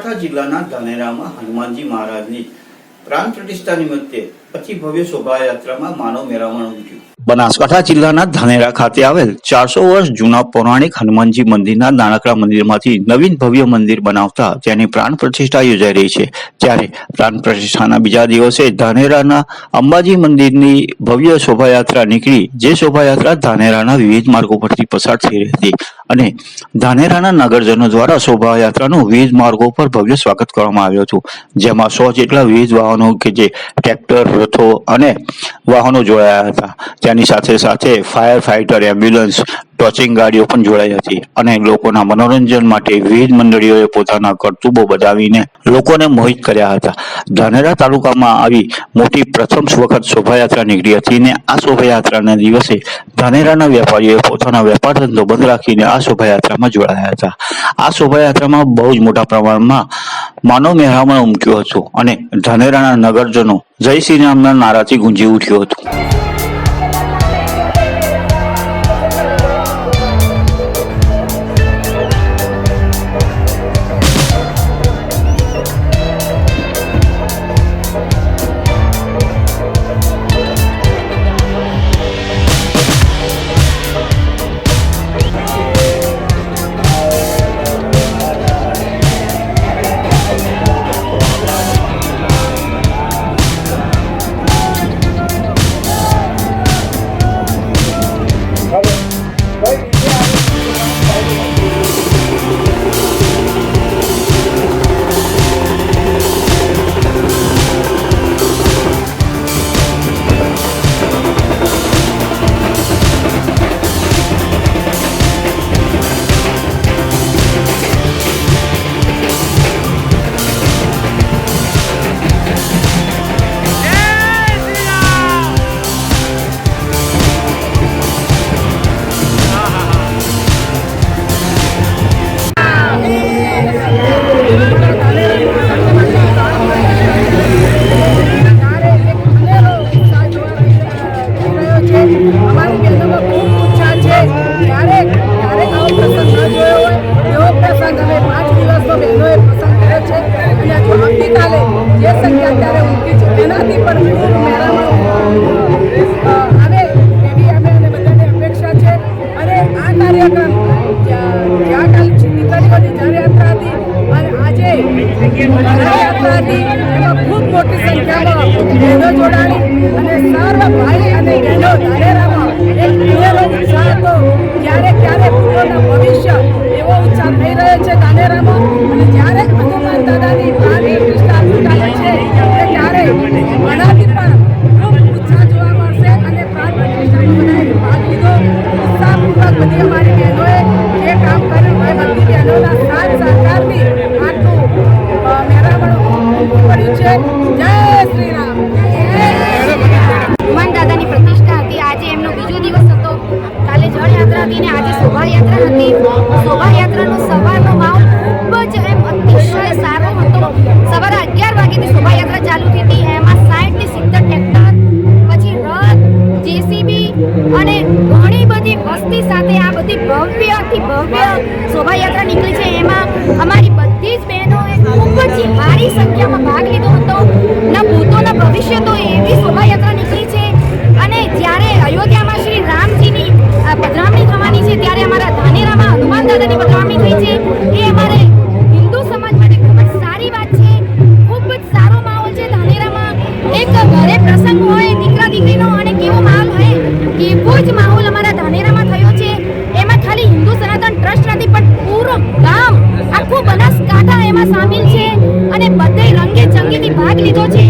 બનાસકાંઠા જિલ્લાના ધાનેરામાં હનુમાનજી મહારાજની પ્રાણ પ્રતિષ્ઠા નિમિત્તે અતિ ભવ્ય શોભાયાત્રામાં માનવ મેળાવણ ઉમટ્યું. બનાસકાંઠા જિલ્લાના ધાનેરા ખાતે આવેલ 400 વર્ષ જૂના પૌરાણિક હનુમાનજી મંદિરના નાનકડા મંદિરમાંથી નવીન ભવ્ય મંદિર બનાવતા તેની પ્રાણ પ્રતિષ્ઠા યોજાઈ રહી છે. ત્યારે પ્રાણ પ્રતિષ્ઠાના બીજા દિવસે ધાનેરાના અંબાજી મંદિરની ભવ્ય શોભાયાત્રા નીકળી, જે શોભાયાત્રા ધાનેરાના વિવિધ માર્ગો પરથી પસાર થઈ રહી હતી અને ધાનેરાના નગરજનો દ્વારા શોભાયાત્રાનું વિવિધ માર્ગો પર ભવ્ય સ્વાગત કરવામાં આવ્યું હતું, જેમાં 100 જેટલા વિવિધ વાહનો કે જે ટ્રેક્ટર, રથો અને વાહનો જોડાયા હતા. તેની સાથે સાથે ફાયર ફાઈટર, એમ્બ્યુલન્સ, ટોચિંગ ગાડીઓ પણ જોડાઈ હતી અને લોકોના મનોરંજન માટે વિવિધ મંડળીઓએ પોતાના કરતૂબો બતાવીને લોકોને મોહિત કર્યા હતા. ધાનેરા તાલુકામાં આવી મોટી પ્રથમ વખત શોભાયાત્રા નીકળી હતી અને આ શોભાયાત્રાના દિવસે ધાનેરાના વેપારીઓએ પોતાના વેપાર ધંધો બંધ રાખીને આ શોભાયાત્રામાં જોડાયા હતા. આ શોભાયાત્રામાં બહુ જ મોટા પ્રમાણમાં માનવ મેળાવણ ઉમટ્યું હતું અને ધાનેરાના નગરજનો જય શ્રી રામના નારાથી ગુંજી ઉઠ્યું હતું. ખૂબ મોટી સંખ્યામાં બહેનો જોડાણી અને સર્વ ભાઈ અને બહેનો ધાનેરામાં એક ઉમેરો ઉત્સાહ હતો. ક્યારે પૂર્વના ભવિષ્ય એવો ઉત્સાહ થઈ રહ્યો છે ધાનેરામાં. અને જ્યારે હનુમાન દાદાની પ્રાણ પ્રતિષ્ઠા ચાલે છે ત્યારે આનાથી પણ ખૂબ ઉત્સાહ જોવા મળશે અને પ્રાણ પ્રતિષ્ઠામાં બધાએ ભાગ લીધો. ઉત્સાહપૂર્વક બધી અમારી બહેનોએ જે કામ કર્યું હોય બધી બહેનોના સાથ સહકારથી આટલું મેળાવણ પડ્યું છે. જય શ્રી રામ. હનુમાન દાદાની પ્રતિષ્ઠા હતી. આજે એમનો બીજો દિવસ હતો. કાલે જળયાત્રા હતી ને આજે શોભાયાત્રા હતી. શોભાયાત્રાનો સવારનો માહોલ ખૂબ જ અતિશય સારો હતો. સવારે 11 વાગ્યાથી શોભાયાત્રા ચાલુ થઈ હતી. એમાં 60 થી 70 ટ્રેક્ટર, પછી રથ, જેસીબી અને ઘણી બધી વસ્તી સાથે આ બધી ભવ્યથી ભવ્ય શોભાયાત્રા નીકળી છે. એમાં અમારી બધી જ બહેનોએ ખૂબ જ ભારી સંખ્યામાં ભાગ લીધો હતો. ના ભૂતોના ભવિષ્ય તો એવી શોભાયાત્રા નીકળી છે. અને જ્યારે અયોધ્યામાં શ્રી રામજીની પધરામણી થવાની છે ત્યારે અમારા ધાનેરામાં હનુમાન દાદાની પધરામણી થઈ છે. એ અમારે હિન્દુ સમાજ માટે ખૂબ જ સારી વાત છે. ખૂબ જ સારો માહોલ છે ધાનેરામાં. એક ઘરે પ્રસંગ હોય દીકરા દીકરીનો અને કેવો માહોલ હોય એવો જ માહોલ અમારા ધાનેરામાં થયો છે. એમાં ખાલી હિન્દુ સનાતન ટ્રસ્ટ નથી પણ પૂરું ગામ આખું બનાસકાંઠા એમાં સામેલ છે અને બધે રંગે ચંગીથી ભાગ લીધો છે.